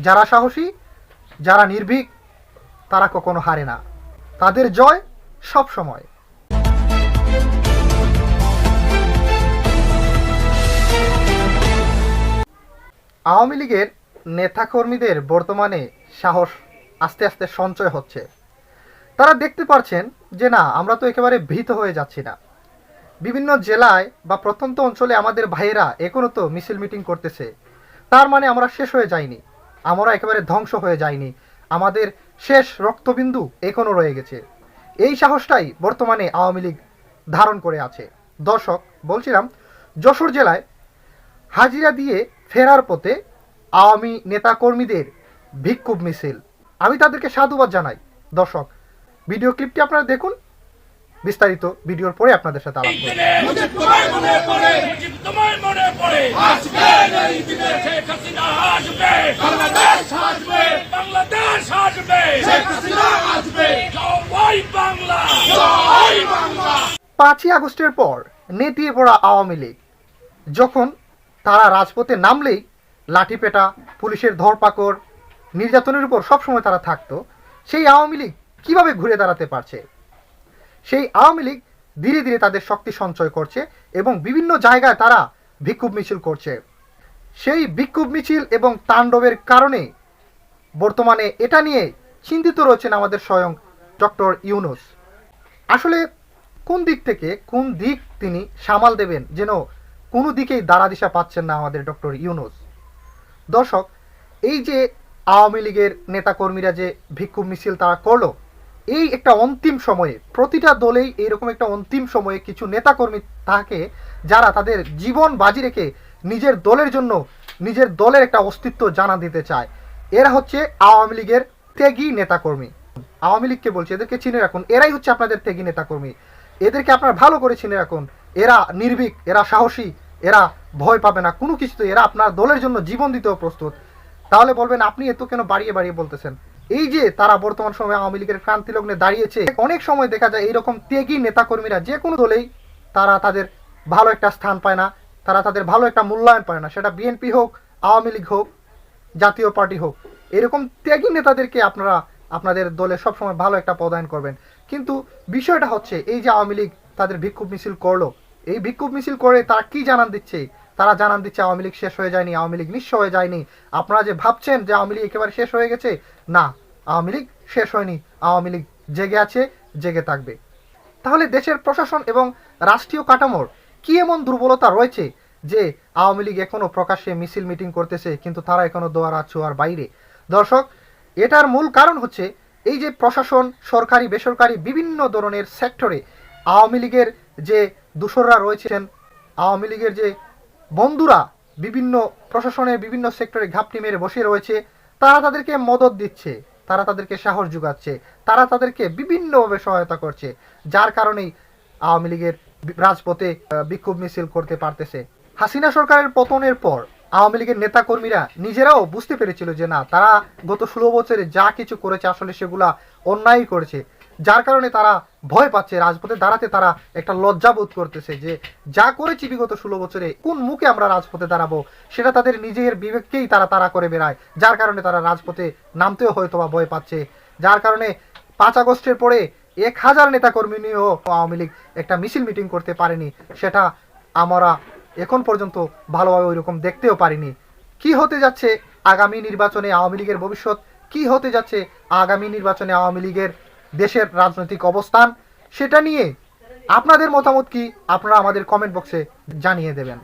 যারা সাহসী, যারা নির্ভীক, তারা কখনো হারে না। তাদের জয় সব সময়। আওয়ামী লীগের নেতাকর্মীদের বর্তমানে সাহস আস্তে আস্তে সঞ্চয় হচ্ছে। তারা দেখতে পারছেন যে না, আমরা তো একেবারে ভীত হয়ে যাচ্ছি না। বিভিন্ন জেলায় বা প্রত্যন্ত অঞ্চলে আমাদের ভাইয়েরা এখনো তো মিছিল মিটিং করতেছে। তার মানে আমরা শেষ হয়ে যাইনি, আমরা একেবারে ধ্বংস হয়ে যাইনি, আমাদের শেষ রক্তবিন্দু এখনো রয়ে গেছে। এই সাহসটাই বর্তমানে আওয়ামী লীগ ধারণ করে আছে। দর্শক, বলছিলাম যশোর জেলায় হাজিরা দিয়ে ফেরার পথে আওয়ামী নেতাকর্মীদের বিক্ষোভ মিছিল। আমি তাদেরকে সাধুবাদ জানাই। দর্শক, ভিডিও ক্লিপটি আপনারা দেখুন, বিস্তারিত ভিডিওর পরে আপনাদের সাথে আলাপ করব। 5ই আগস্টের পর নেতিয়ে পড়া আওয়ামী লীগ যখন তারা রাজপথে নামলেই লাঠিপেটা, পুলিশের ধরপাকড়, নির্যাতনের উপর সবসময় তারা থাকতো, সেই আওয়ামী লীগ কীভাবে ঘুরে দাঁড়াতে পারছে? সেই আওয়ামী লীগ ধীরে ধীরে তাদের শক্তি সঞ্চয় করছে এবং বিভিন্ন জায়গায় তারা বিক্ষোভ মিছিল করছে। সেই বিক্ষোভ মিছিল এবং তাণ্ডবের কারণে বর্তমানে এটা নিয়ে চিন্তিত রয়েছেন আমাদের স্বয়ং ডক্টর ইউনূস। আসলে কোন দিক থেকে কোন দিক তিনি সামাল দেবেন যেন কোনো দিকেই দাঁড়া দিশা পাচ্ছেন না আমাদের ডক্টর ইউনূস। দর্শক, এই যে আওয়ামী লীগের নেতাকর্মীরা যে বিক্ষোভ মিছিল তারা করলো, এই একটা অন্তিম সময়ে প্রতিটা দলেই এইরকম একটা অন্তিম সময়ে কিছু নেতাকর্মী থাকে যারা তাদের জীবন বাজি রেখে নিজের দলের জন্য নিজের দলের একটা অস্তিত্ব জানা দিতে চায়। এরা হচ্ছে আওয়ামী লীগের ত্যাগী নেতাকর্মী। আওয়ামী লীগকে বলছে, এদেরকে চিনে রাখুন, এরাই হচ্ছে আপনাদের ত্যাগী নেতাকর্মী। এদেরকে আপনারা ভালো করে চিনে রাখুন। এরা নির্ভীক, এরা সাহসী, এরা ভয় পাবে না কোনো কিছুতে, এরা আপনার দলের জন্য জীবন দিতেও প্রস্তুত। তাহলে বলবেন আপনি এত কেন বাড়িয়ে বাড়িয়ে বলতেছেন? এই যে তারা বর্তমান সময়ে আওয়ামী লীগের ক্রান্তি লগ্নে দাঁড়িয়েছে, অনেক সময় দেখা যায় এইরকম ত্যাগী নেতাকর্মীরা যে কোনো দলেই তারা তাদের ভালো একটা স্থান পায় না, তারা তাদের ভালো একটা মূল্যায়ন পায় না, সেটা বিএনপি হোক, আওয়ামী লীগ হোক, জাতীয় পার্টি হোক। এরকম ত্যাগী নেতাদেরকে আপনারা আপনাদের দলে সবসময় ভালো একটা পদায়ন করবেন। কিন্তু বিষয়টা হচ্ছে এই যে আওয়ামী লীগ তাদের বিক্ষোভ মিছিল করলো, এই বিক্ষোভ মিছিল করে তারা কি জানান দিচ্ছে? তারা জানান দিচ্ছে আওয়ামী লীগ শেষ হয়ে যায়নি, আওয়ামী লীগ নিঃস্ব হয়ে যায়নি। আপনারা যে ভাবছেন যে আওয়ামী লীগ একেবারে শেষ হয়ে গেছে, না, আওয়ামী লীগ শেষ হয়নি, আওয়ামী লীগ জেগে আছে, জেগে থাকবে। তাহলে দেশের প্রশাসন এবং রাষ্ট্রীয় কাঠামোর কি এমন দুর্বলতা রয়েছে যে আওয়ামী লীগ এখনো প্রকাশ্যে মিছিল মিটিং করতেছে কিন্তু তারা এখনো দোয়ারা ছোঁয়ার বাইরে? দর্শক, এটার মূল কারণ হচ্ছে এই যে প্রশাসন, সরকারি বেসরকারি বিভিন্ন ধরনের সেক্টরে আওয়ামী লীগের যে দূষররা রয়েছেন, আওয়ামী লীগের যে বন্ধুরা বিভিন্ন প্রশাসনের বিভিন্ন সেক্টরে ঘাপটি মেরে বসে রয়েছে, তারা তাদেরকে মদত দিচ্ছে, তারা তাদেরকে সাহস যোগাচ্ছে, তারা তাদেরকে বিভিন্নভাবে সহায়তা করছে, যার কারণেই আওয়ামী লীগের রাজপথে বিক্ষোভ মিছিল করতে পারতেছে। হাসিনা সরকারের পতনের পর আওয়ামী লীগের নেতাকর্মীরা নিজেরাও বুঝতে পেরেছিল যে না, তারা গত 16 বছরে যা কিছু করেছে আসলে সেগুলা অন্যায় করেছে, যার কারণে তারা ভয় পাচ্ছে রাজপথে দাঁড়াতে। তারা একটা লজ্জা বোধ করতেছে যে যা করেছি বিগত 16 বছরে কোন মুখে আমরা রাজপথে দাঁড়াবো, সেটা তাদের নিজের বিবেককেই তারা করে বেড়ায়, যার কারণে তারা রাজপথে নামতেও হয়তো বা ভয় পাচ্ছে। যার কারণে 5 আগস্টের পরে 1000 নেতাকর্মী নিয়েও আওয়ামী লীগ একটা মিছিল মিটিং করতে পারেনি, সেটা আমরা এখন পর্যন্ত ভালোভাবে ওই রকম দেখতেও পারিনি। কি হতে যাচ্ছে আগামী নির্বাচনে আওয়ামী লীগের ভবিষ্যৎ, কি হতে যাচ্ছে আগামী নির্বাচনে আওয়ামী লীগের দেশের রাজনৈতিক অবস্থান, সেটা নিয়ে আপনাদের মতামত কি আপনারা আমাদের কমেন্ট বক্সে জানিয়ে দেবেন।